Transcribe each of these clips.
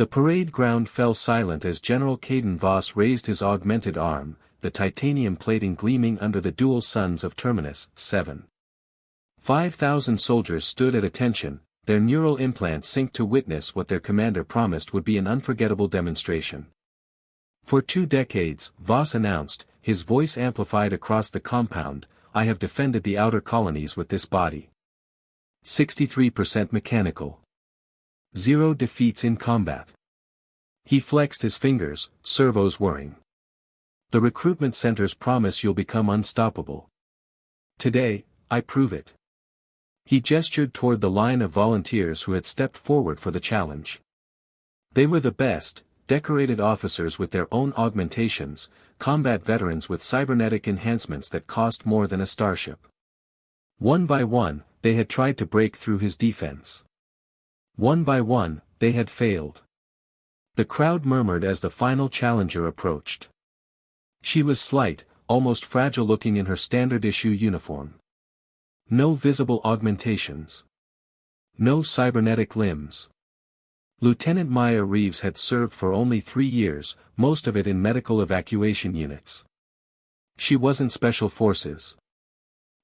The parade ground fell silent as General Caden Voss raised his augmented arm, the titanium plating gleaming under the dual suns of Terminus 7. 5,000 soldiers stood at attention, their neural implants synced to witness what their commander promised would be an unforgettable demonstration. For 2 decades, Voss announced, his voice amplified across the compound, I have defended the outer colonies with this body. 63% mechanical. 0 defeats in combat. He flexed his fingers, servos whirring. The recruitment centers promise you'll become unstoppable. Today, I prove it. He gestured toward the line of volunteers who had stepped forward for the challenge. They were the best, decorated officers with their own augmentations, combat veterans with cybernetic enhancements that cost more than a starship. One by one, they had tried to break through his defense. One by one, they had failed. The crowd murmured as the final challenger approached. She was slight, almost fragile-looking in her standard-issue uniform. No visible augmentations. No cybernetic limbs. Lieutenant Maya Reeves had served for only 3 years, most of it in medical evacuation units. She wasn't special forces.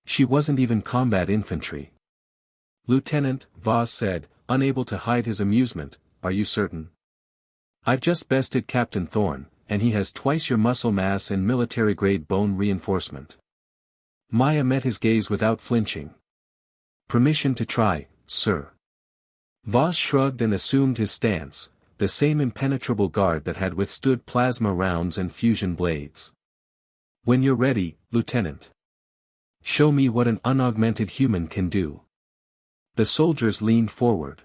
She wasn't even combat infantry. Lieutenant, Voss said, unable to hide his amusement, are you certain? I've just bested Captain Thorne, and he has twice your muscle mass and military-grade bone reinforcement. Maya met his gaze without flinching. Permission to try, sir. Voss shrugged and assumed his stance, the same impenetrable guard that had withstood plasma rounds and fusion blades. When you're ready, Lieutenant. Show me what an unaugmented human can do. The soldiers leaned forward.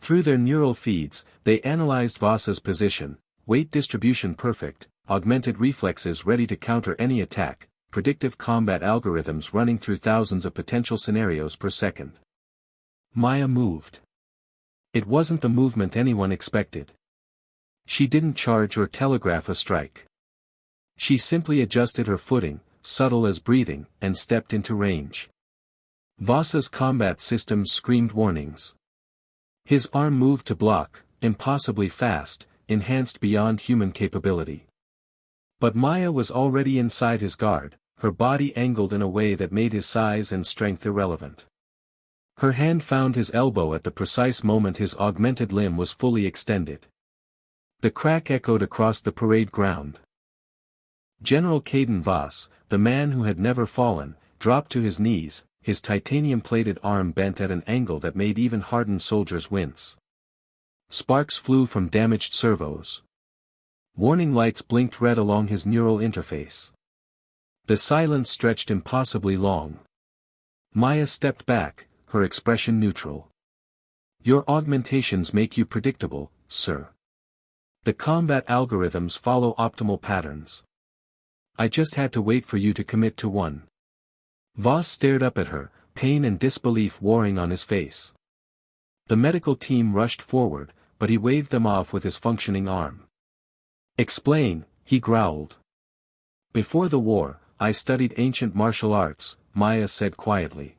Through their neural feeds, they analyzed Voss's position, weight distribution perfect, augmented reflexes ready to counter any attack, predictive combat algorithms running through thousands of potential scenarios per second. Maya moved. It wasn't the movement anyone expected. She didn't charge or telegraph a strike. She simply adjusted her footing, subtle as breathing, and stepped into range. Voss's combat systems screamed warnings. His arm moved to block, impossibly fast, enhanced beyond human capability. But Maya was already inside his guard, her body angled in a way that made his size and strength irrelevant. Her hand found his elbow at the precise moment his augmented limb was fully extended. The crack echoed across the parade ground. General Caden Voss, the man who had never fallen, dropped to his knees, his titanium-plated arm bent at an angle that made even hardened soldiers wince. Sparks flew from damaged servos. Warning lights blinked red along his neural interface. The silence stretched impossibly long. Maya stepped back, her expression neutral. Your augmentations make you predictable, sir. The combat algorithms follow optimal patterns. I just had to wait for you to commit to one. Voss stared up at her, pain and disbelief warring on his face. The medical team rushed forward, but he waved them off with his functioning arm. Explain, he growled. Before the war, I studied ancient martial arts, Maya said quietly.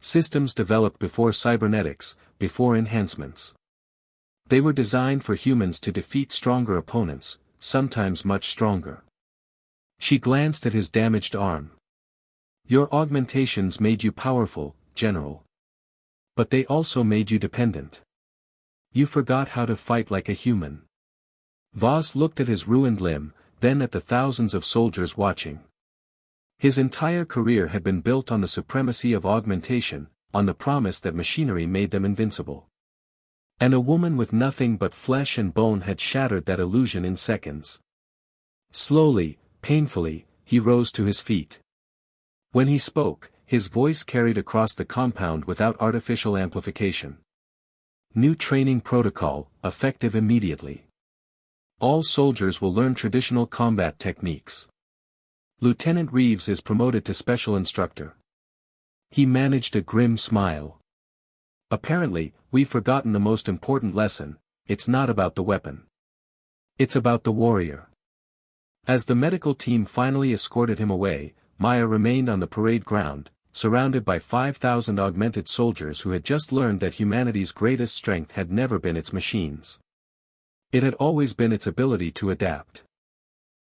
Systems developed before cybernetics, before enhancements. They were designed for humans to defeat stronger opponents, sometimes much stronger. She glanced at his damaged arm. Your augmentations made you powerful, General. But they also made you dependent. You forgot how to fight like a human. Voss looked at his ruined limb, then at the thousands of soldiers watching. His entire career had been built on the supremacy of augmentation, on the promise that machinery made them invincible. And a woman with nothing but flesh and bone had shattered that illusion in seconds. Slowly, painfully, he rose to his feet. When he spoke, his voice carried across the compound without artificial amplification. New training protocol, effective immediately. All soldiers will learn traditional combat techniques. Lieutenant Reeves is promoted to special instructor. He managed a grim smile. Apparently, we've forgotten the most important lesson, it's not about the weapon. It's about the warrior. As the medical team finally escorted him away, Maya remained on the parade ground, surrounded by 5,000 augmented soldiers who had just learned that humanity's greatest strength had never been its machines. It had always been its ability to adapt.